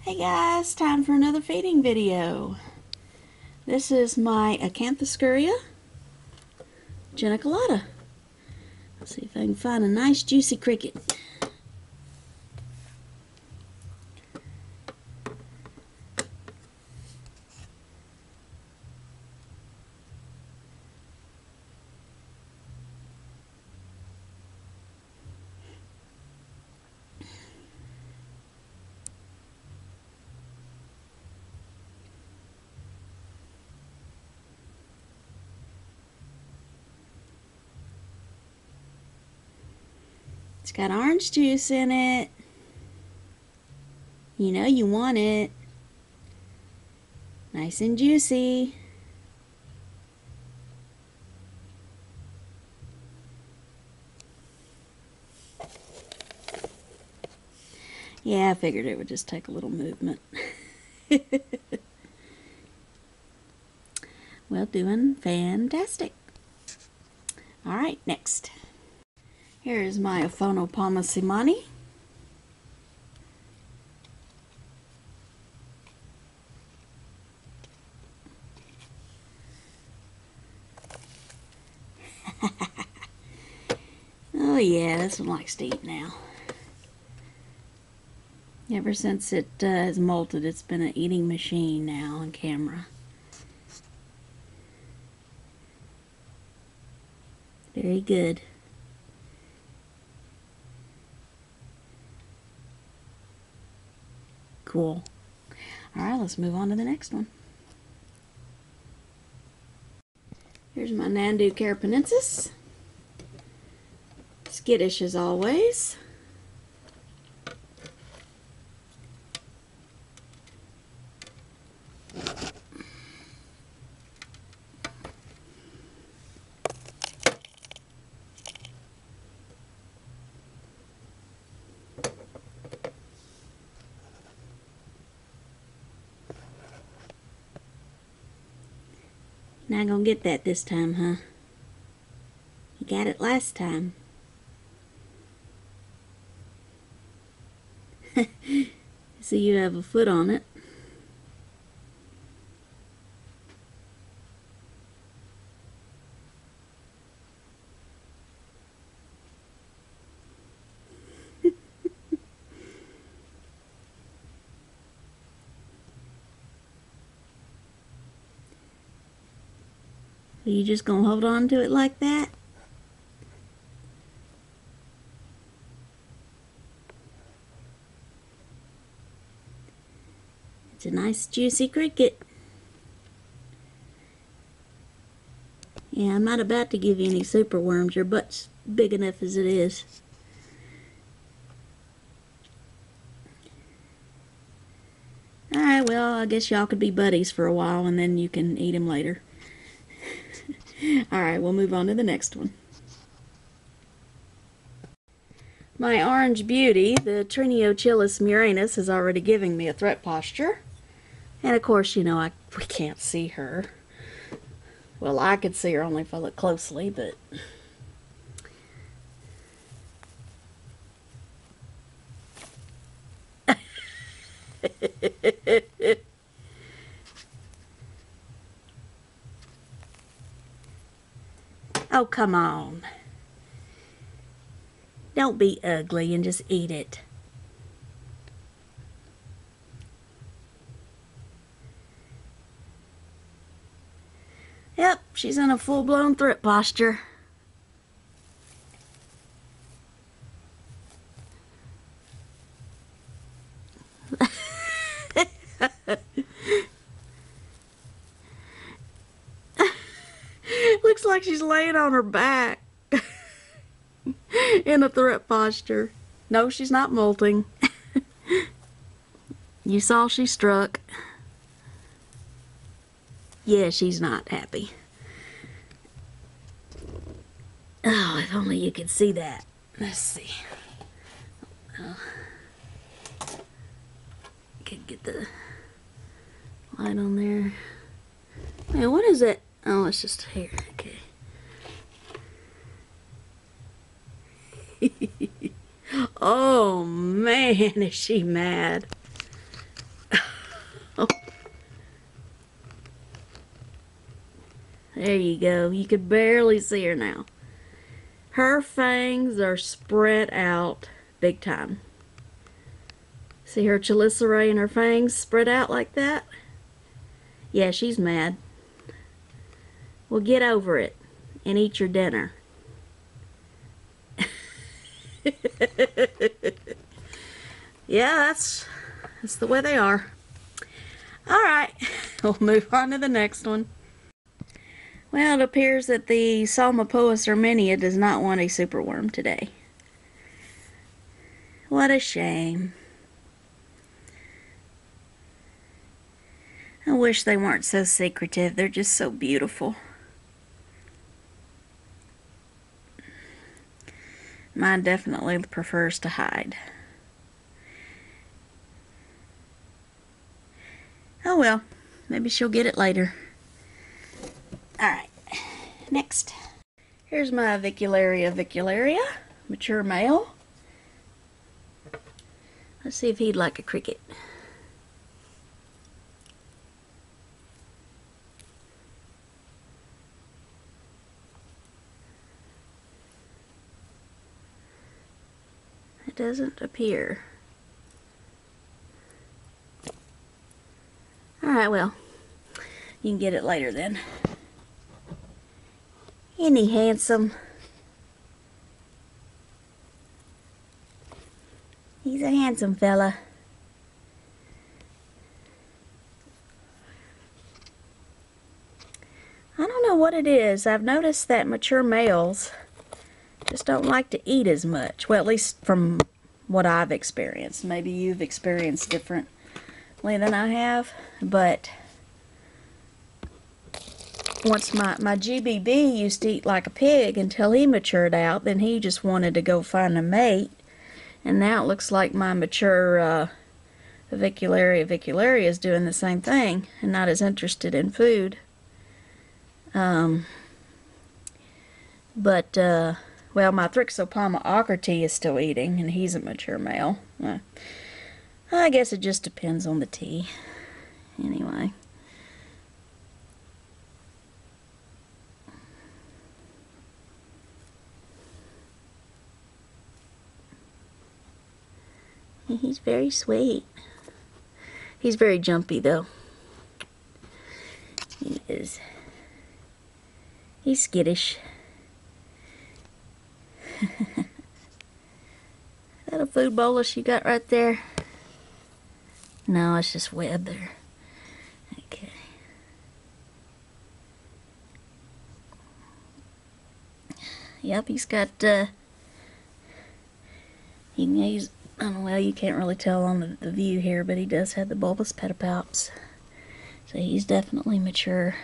Hey guys, time for another feeding video. This is my Acanthoscurria geniculata. Let's see if I can find a nice juicy cricket. It's got orange juice in it. You know you want it. Nice and juicy. Yeah, I figured it would just take a little movement. Well, doing fantastic. Alright, next. Here is my Aphonopelma seemanni. Oh yeah, this one likes to eat now. Ever since it has molted, it's been an eating machine now on camera. Very good. Cool. Alright, let's move on to the next one. Here's my Nhandu carapoensis. Skittish as always. Not gonna get that this time, huh? You got it last time. So you have a foot on it. Are you just gonna hold on to it like that? It's a nice juicy cricket. Yeah, I'm not about to give you any super worms. Your butt's big enough as it is. Alright, well, I guess y'all could be buddies for a while and then you can eat him later. Alright, we'll move on to the next one. My orange beauty, the Theraphosa murinus, is already giving me a threat posture. And of course, you know, we can't see her. Well, I could see her only if I look closely, but... Oh, come on. Don't be ugly and just eat it. Yep, she's in a full-blown threat posture. Looks like she's laying on her back in a threat posture. No, she's not molting. You saw she struck. Yeah, she's not happy. Oh, if only you could see that. Let's see. Well, could get the light on there. Man, what is it? Oh, it's just hair. Okay. Oh man, is she mad. There you go. You could barely see her now. Her fangs are spread out big time. See her chelicerae and her fangs spread out like that? Yeah, she's mad. Well, get over it and eat your dinner. Yeah, that's the way they are. All right, we'll move on to the next one. Well, it appears that the Psalmopoeus irminia does not want a superworm today. What a shame. I wish they weren't so secretive. They're just so beautiful. Mine definitely prefers to hide. Oh well, maybe she'll get it later. Alright, next. Here's my Avicularia, mature male. Let's see if he'd like a cricket. It doesn't appear. Alright, well, you can get it later then. Isn't he handsome? He's a handsome fella. I don't know what it is. I've noticed that mature males just don't like to eat as much. Well, at least from what I've experienced. Maybe you've experienced differently than I have, but once my GBB used to eat like a pig until he matured out, then he just wanted to go find a mate, and now it looks like my mature Avicularia is doing the same thing and not as interested in food. Well, my Theraphosa ockerty is still eating, and he's a mature male. I guess it just depends on the tea. Anyway. He's very sweet. He's very jumpy, though. He is. He's skittish. Is that a food bolus you got right there? No, it's just web there. Okay. Yep, he's got, he's, I don't know, well, you can't really tell on the view here, but he does have the bulbous pedipalps. So he's definitely mature.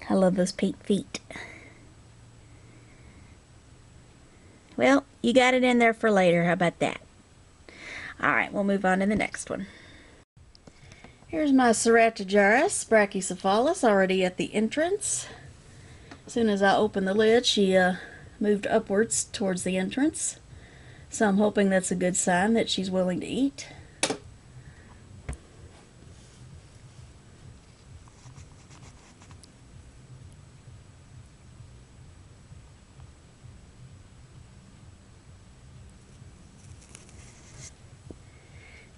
I love those pink feet. Well, you got it in there for later. How about that? Alright, we'll move on to the next one. Here's my Ceratogyrus, brachycephalus, already at the entrance. As soon as I opened the lid, she moved upwards towards the entrance. So I'm hoping that's a good sign that she's willing to eat.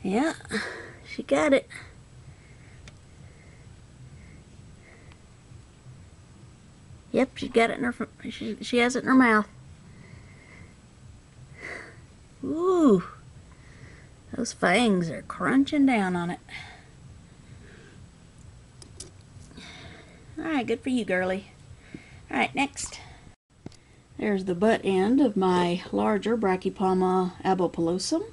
Yeah, she got it. Yep, she got it in her. She has it in her mouth. Ooh, those fangs are crunching down on it. All right, good for you, girly. All right, next. There's the butt end of my larger Brachypelma albopilosum.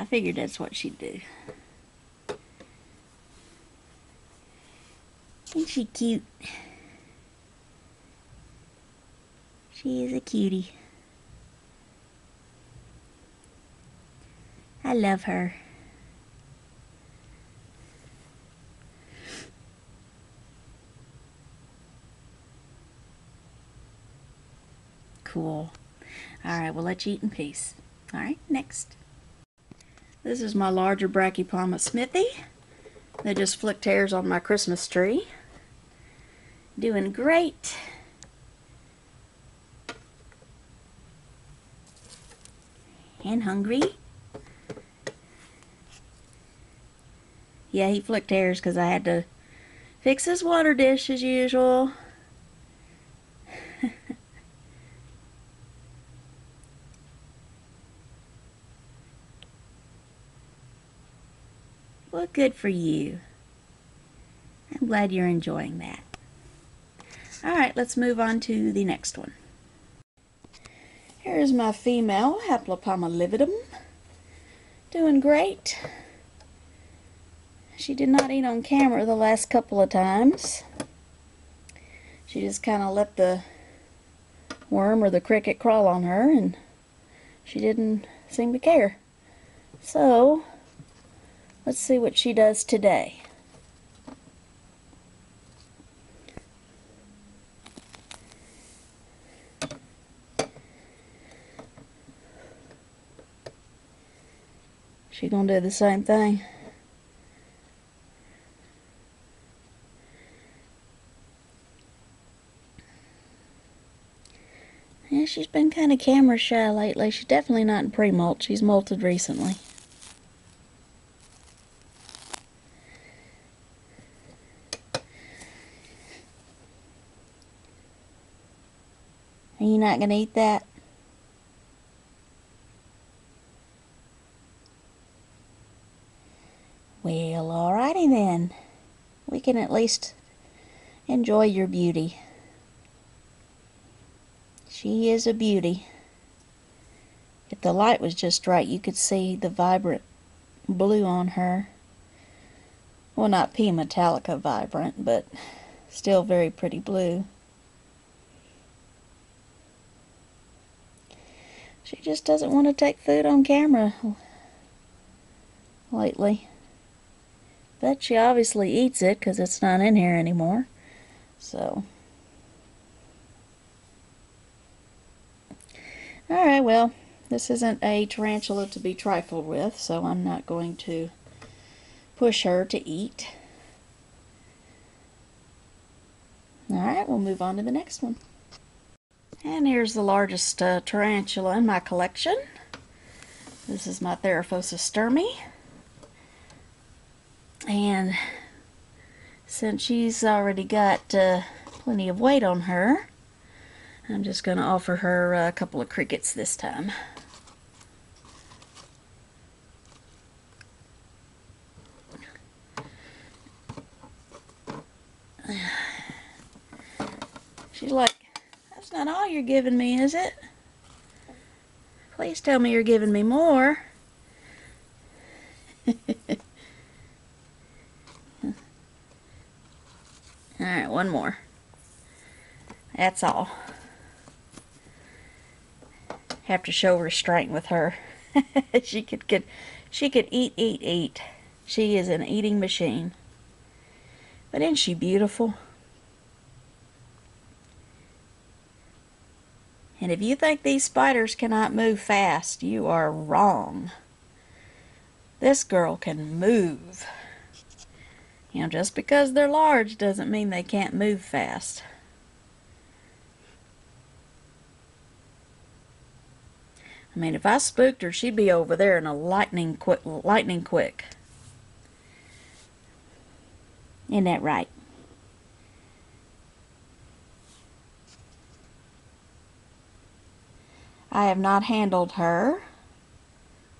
I figured that's what she'd do. Isn't she cute? She is a cutie. I love her. Cool. Alright, we'll let you eat in peace. Alright, next. This is my larger Brachypelma smithi. They just flicked hairs on my Christmas tree. Doing great. And hungry. Yeah, he flicked hairs because I had to fix his water dish as usual. Well, good for you. I'm glad you're enjoying that. Alright, let's move on to the next one. Here's my female Haplopelma lividum. Doing great. She did not eat on camera the last couple of times. She just kind of let the worm or the cricket crawl on her, and she didn't seem to care. So, let's see what she does today. She gonna do the same thing? Yeah, she's been kind of camera shy lately. She's definitely not in pre-molt. She's molted recently. Are you not going to eat that? Well, alrighty then. We can at least enjoy your beauty. She is a beauty. If the light was just right, you could see the vibrant blue on her. Well, not P. metallica vibrant, but still very pretty blue. She just doesn't want to take food on camera lately. But she obviously eats it because it's not in here anymore. So. Alright, well, this isn't a tarantula to be trifled with, so I'm not going to push her to eat. Alright, we'll move on to the next one. And here's the largest tarantula in my collection. This is my Theraphosa stirmi. And since she's already got plenty of weight on her, I'm just going to offer her a couple of crickets this time. She's like, that's not all you're giving me, is it? Please tell me you're giving me more. Alright, one more. That's all. Have to show restraint with her. She could eat, eat, eat. She is an eating machine. But isn't she beautiful? And if you think these spiders cannot move fast, you are wrong. This girl can move. You know, just because they're large doesn't mean they can't move fast. I mean, if I spooked her, she'd be over there in a lightning quick. Isn't that right? I have not handled her.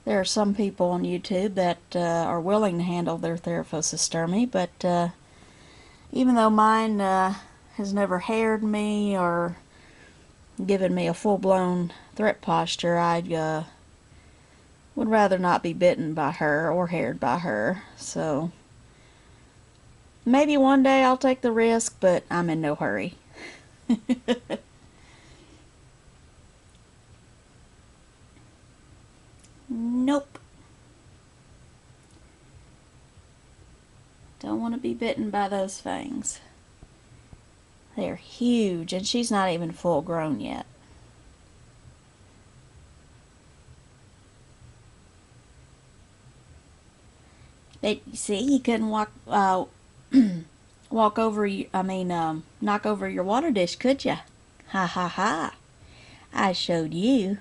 There are some people on YouTube that are willing to handle their Theraphosa stirmi, but even though mine has never haired me or given me a full-blown threat posture, I would rather not be bitten by her or haired by her, so maybe one day I'll take the risk, but I'm in no hurry. Nope. Don't want to be bitten by those fangs. They're huge, and she's not even full grown yet. But you see, you couldn't walk walk over. Knock over your water dish, could ya? Ha ha ha! I showed you.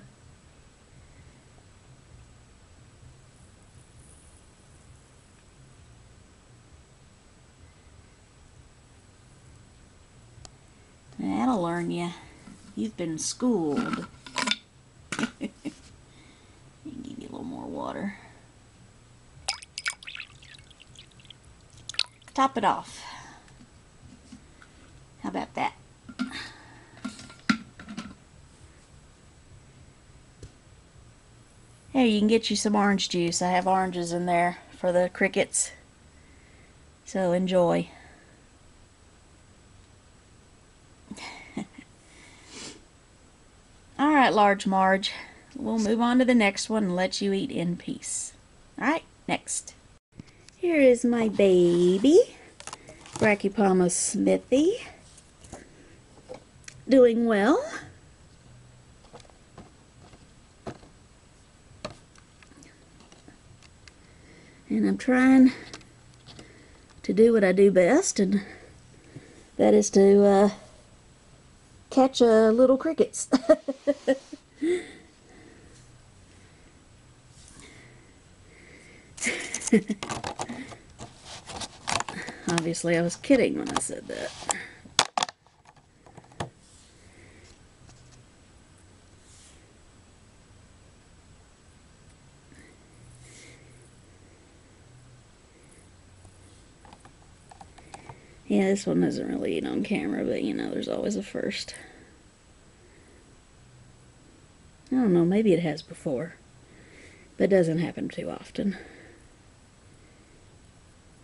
That'll learn you. You've been schooled. Give you a little more water. Top it off. How about that? Here, you can get you some orange juice. I have oranges in there for the crickets. So enjoy. Alright, Large Marge. We'll move on to the next one and let you eat in peace. Alright, next. Here is my baby, Brachypelma smithi. Doing well. And I'm trying to do what I do best, and that is to catch little crickets. Obviously, I was kidding when I said that. Yeah, this one doesn't really eat on camera, but you know, there's always a first. I don't know, maybe it has before, but it doesn't happen too often.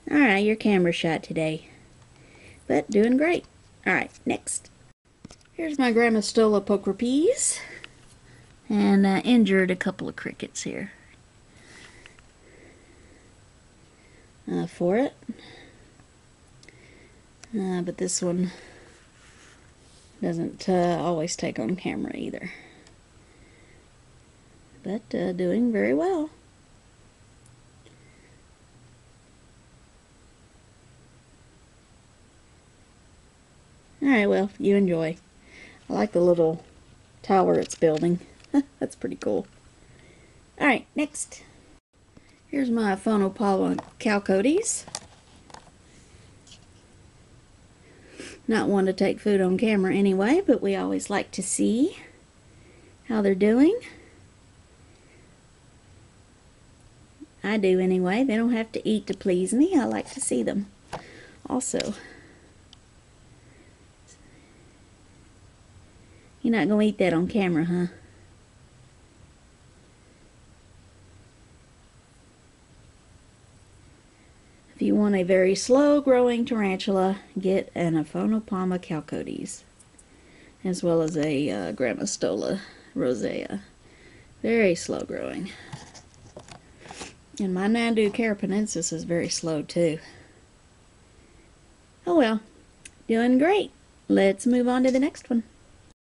Alright, your camera shot today, but doing great. Alright, next. Here's my Grammostola pulchripes, and I injured a couple of crickets here for it. But this one doesn't always take on camera either. But doing very well. Alright, well, you enjoy. I like the little tower it's building. That's pretty cool. Alright, next. Here's my Aphonopelma chalcodes. Not one to take food on camera anyway, but we always like to see how they're doing. I do anyway. They don't have to eat to please me. I like to see them also. You're not going to eat that on camera, huh? If you want a very slow growing tarantula, get an Aphonopelma chalcodes, as well as a Grammostola rosea. Very slow growing. And my Nhandu carapoensis is very slow too. Oh well, doing great. Let's move on to the next one.